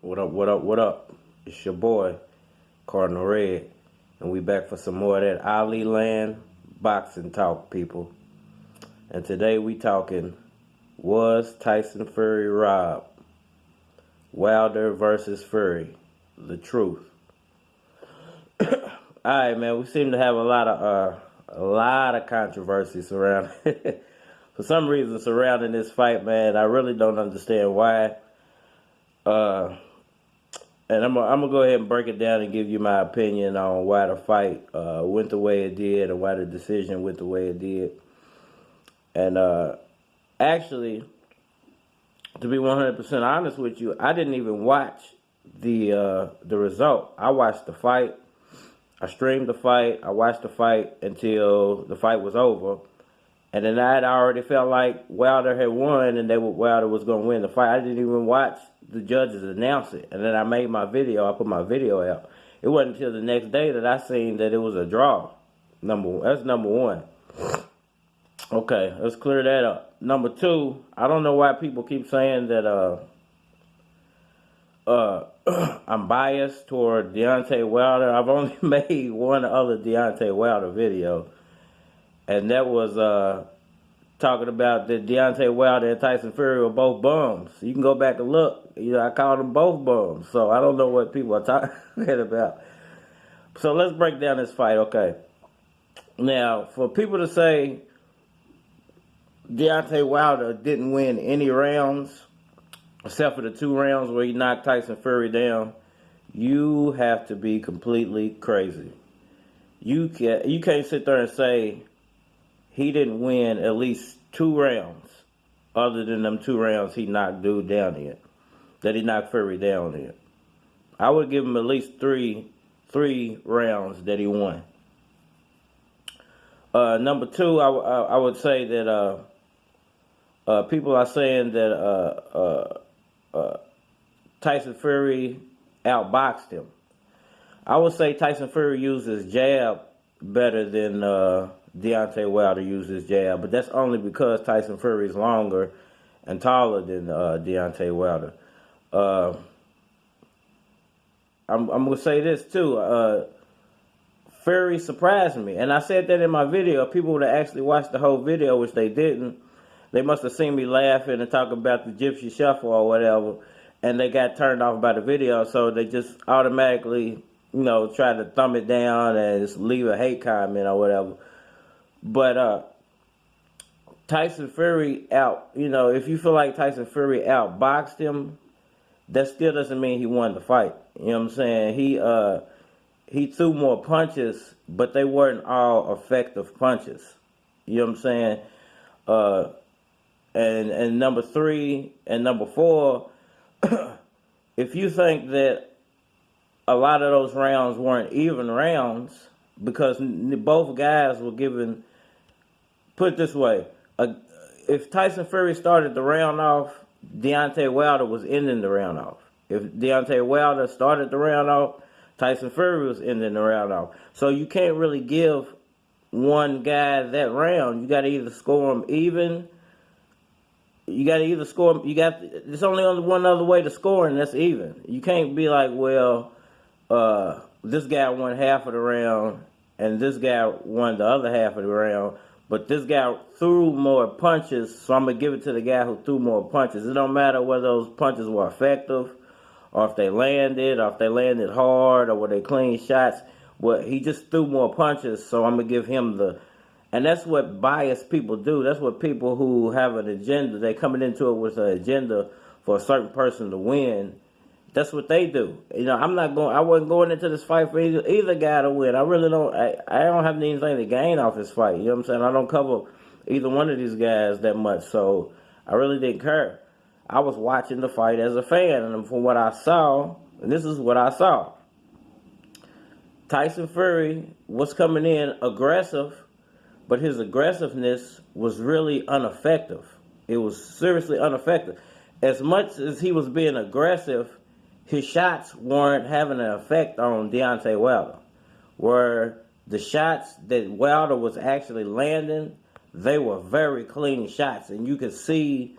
What up, what up, what up? It's your boy, Cardinal Red, and we back for some more of that Ali Land boxing talk, people. And today we talking Was Tyson Fury robbed? Wilder versus Fury, the truth. Alright, man, we seem to have a lot of controversy surrounding for some reason surrounding this fight, man. I really don't understand why. And I'm gonna go ahead and break it down and give you my opinion on why the fight went the way it did and why the decision went the way it did. And actually, to be 100% honest with you, I didn't even watch the result. I watched the fight. I streamed the fight. I watched the fight until the fight was over. And then I had already felt like Wilder had won and Wilder was going to win the fight. I didn't even watch the judges announce it. And then I made my video. I put my video out. It wasn't until the next day that I seen that it was a draw. That's number one. Okay, let's clear that up. Number two, I don't know why people keep saying that I'm biased toward Deontay Wilder. I've only made one other Deontay Wilder video. And that was talking about that Deontay Wilder and Tyson Fury were both bums. You can go back and look. I called them both bums. So I don't know what people are talking about. So let's break down this fight, okay? Now, for people to say Deontay Wilder didn't win any rounds, except for the 2 rounds where he knocked Tyson Fury down, you have to be completely crazy. You can't sit there and say he didn't win at least 2 rounds other than them 2 rounds he knocked dude down in, that he knocked Fury down in. I would give him at least three rounds that he won. Number 2, I would say that people are saying that Tyson Fury outboxed him. I would say Tyson Fury used his jab better than Deontay Wilder used his jab, but that's only because Tyson Fury is longer and taller than Deontay Wilder. I'm going to say this too. Fury surprised me, and I said that in my video. People that actually watched the whole video, which they didn't, they must have seen me laughing and talking about the Gypsy Shuffle or whatever, and they got turned off by the video, so they just automatically, try to thumb it down and just leave a hate comment or whatever. But Tyson Fury if you feel like Tyson Fury outboxed him, that still doesn't mean he won the fight. You know what I'm saying? He threw more punches, but they weren't all effective punches. You know what I'm saying? And number 3 and number 4, if you think that a lot of those rounds weren't even rounds, because both guys were given, put it this way, if Tyson Fury started the round off, Deontay Wilder was ending the round off. If Deontay Wilder started the round off, Tyson Fury was ending the round off. So you can't really give one guy that round. You got to either score him even. You got to either score him. There's only one other way to score, and that's even. You can't be like, well, this guy won half of the round, and this guy won the other half of the round, but this guy threw more punches, so I'm going to give it to the guy who threw more punches. It don't matter whether those punches were effective, or if they landed hard, or were they clean shots. Well, he just threw more punches, so I'm going to give him and that's what biased people do. That's what people who have an agenda, they coming into it with an agenda for a certain person to win. That's what they do. I wasn't going into this fight for either guy to win. I really don't, I don't have anything to gain off this fight. You know what I'm saying? I don't cover either one of these guys that much, so I really didn't care. I was watching the fight as a fan, and from what I saw, and this is what I saw, Tyson Fury was coming in aggressive, but his aggressiveness was really ineffective. It was seriously ineffective. As much as he was being aggressive, his shots weren't having an effect on Deontay Wilder. Where the shots that Wilder was actually landing, they were very clean shots. And you could see,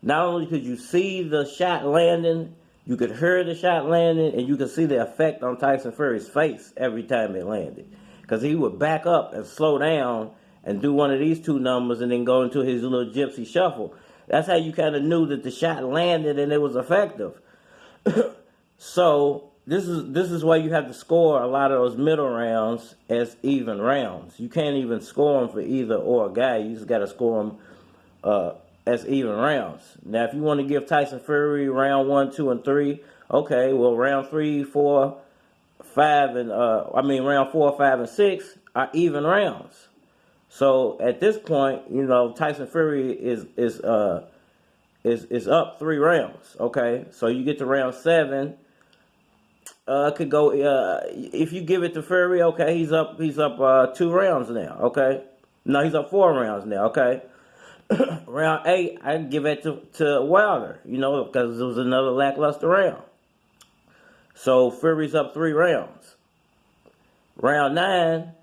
not only could you see the shot landing, You could hear the shot landing, and you could see the effect on Tyson Fury's face every time it landed. Because he would back up and slow down and do one of these two numbers and then go into his little gypsy shuffle. That's how you kind of knew that the shot landed and it was effective. So this is why you have to score a lot of those middle rounds as even rounds. You can't even score them for either or guy. You just got to score them as even rounds. Now, if you want to give Tyson Fury round 1, 2, and 3, okay, well, round 3, 4, 5, and round 4, 5, and 6 are even rounds. So at this point, you know, Tyson Fury is up 3 rounds. Okay, so you get to round 7. Could go if you give it to Fury. Okay, he's up 2 rounds now. Okay, no, he's up 4 rounds now. Okay. Round 8, I give it to Wilder, you know, because it was another lackluster round. So Fury's up 3 rounds. Round 9,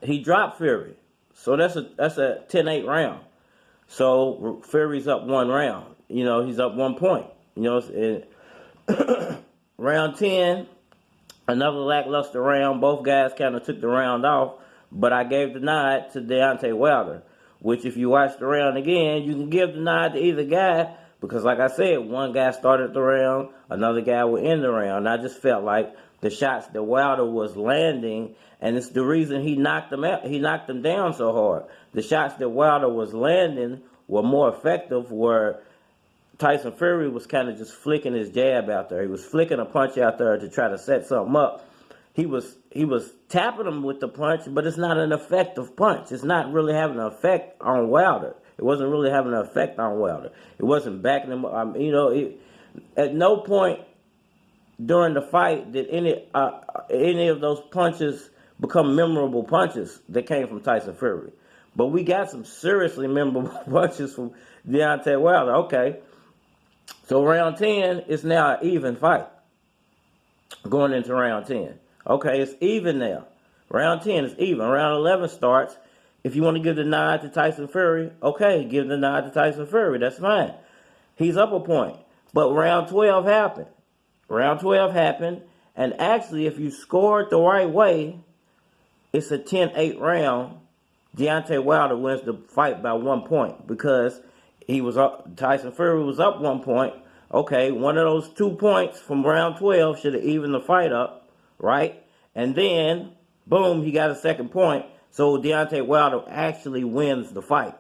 he dropped Fury, so that's a 10-8 round. So Fury's up 1 round. You know, he's up 1 point. You know, round 10, another lackluster round. Both guys kind of took the round off, but I gave the nod to Deontay Wilder. Which, if you watch the round again, you can give the nod to either guy, because like I said, one guy started the round, another guy would end the round. I just felt like the shots that Wilder was landing, and it's the reason he knocked him out. He knocked him down so hard. The shots that Wilder was landing were more effective, where Tyson Fury was kind of just flicking his jab out there. He was flicking a punch out there to try to set something up. He was tapping him with the punch, but it's not an effective punch. It's not really having an effect on Wilder. It wasn't really having an effect on Wilder. It wasn't backing him up. You know, at no point during the fight did any of those punches become memorable punches that came from Tyson Fury. But we got some seriously memorable punches from Deontay Wilder. Okay, so round 10 is now an even fight going into round 10. Okay, it's even now. Round 10 is even. Round 11 starts. If you want to give the nod to Tyson Fury, okay, give the nod to Tyson Fury. That's fine. He's up a point. But round 12 happened. Round 12 happened, and actually, if you score it the right way, it's a 10-8 round. Deontay Wilder wins the fight by 1 point because he was up. Tyson Fury was up 1 point. Okay, one of those 2 points from round 12 should have evened the fight up. Right? And then, boom, he got a 2nd point. So Deontay Wilder actually wins the fight.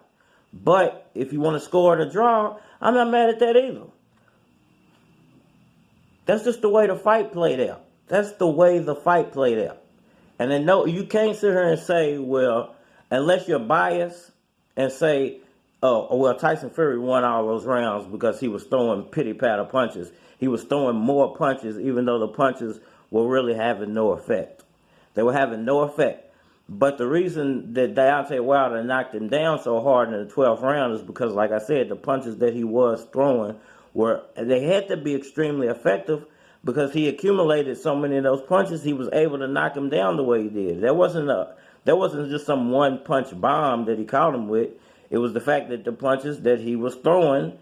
But if you want to score the draw, I'm not mad at that either. That's just the way the fight played out. That's the way the fight played out. And then, no, you can't sit here and say, well, unless you're biased and say, oh, well, Tyson Fury won all those rounds because he was throwing pity-patter punches. He was throwing more punches, even though the punches were really having no effect. They were having no effect. But the reason that Deontay Wilder knocked him down so hard in the 12th round is because, like I said, the punches that he was throwing they had to be extremely effective because he accumulated so many of those punches, he was able to knock him down the way he did. There wasn't just some one-punch bomb that he caught him with. It was the fact that the punches that he was throwing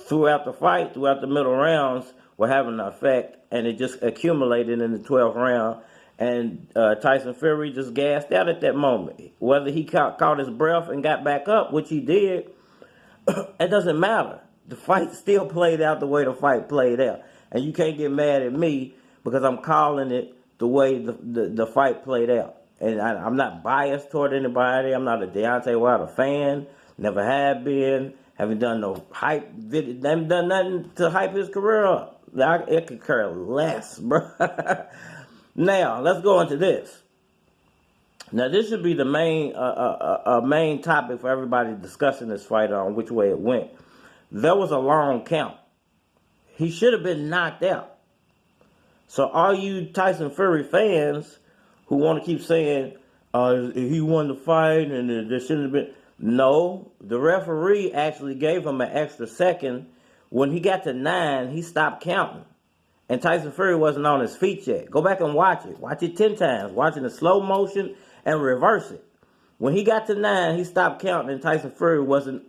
throughout the fight, throughout the middle rounds, were having an effect, and it just accumulated in the 12th round. And Tyson Fury just gassed out at that moment. Whether he caught his breath and got back up, which he did, it doesn't matter. The fight still played out the way the fight played out. And you can't get mad at me because I'm calling it the way the fight played out. And I'm not biased toward anybody. I'm not a Deontay Wilder fan. Never have been. Haven't done no hype video. Haven't done nothing to hype his career up. It could care less, bro. Now, let's go into this. Now, this should be the main topic for everybody discussing this fight on which way it went. There was a long count. He should have been knocked out. So all you Tyson Fury fans who want to keep saying he won the fight and there shouldn't have been. No, the referee actually gave him an extra second. When he got to 9, he stopped counting. And Tyson Fury wasn't on his feet yet. Go back and watch it. Watch it 10 times. Watch it in slow motion and reverse it. When he got to 9, he stopped counting and Tyson Fury wasn't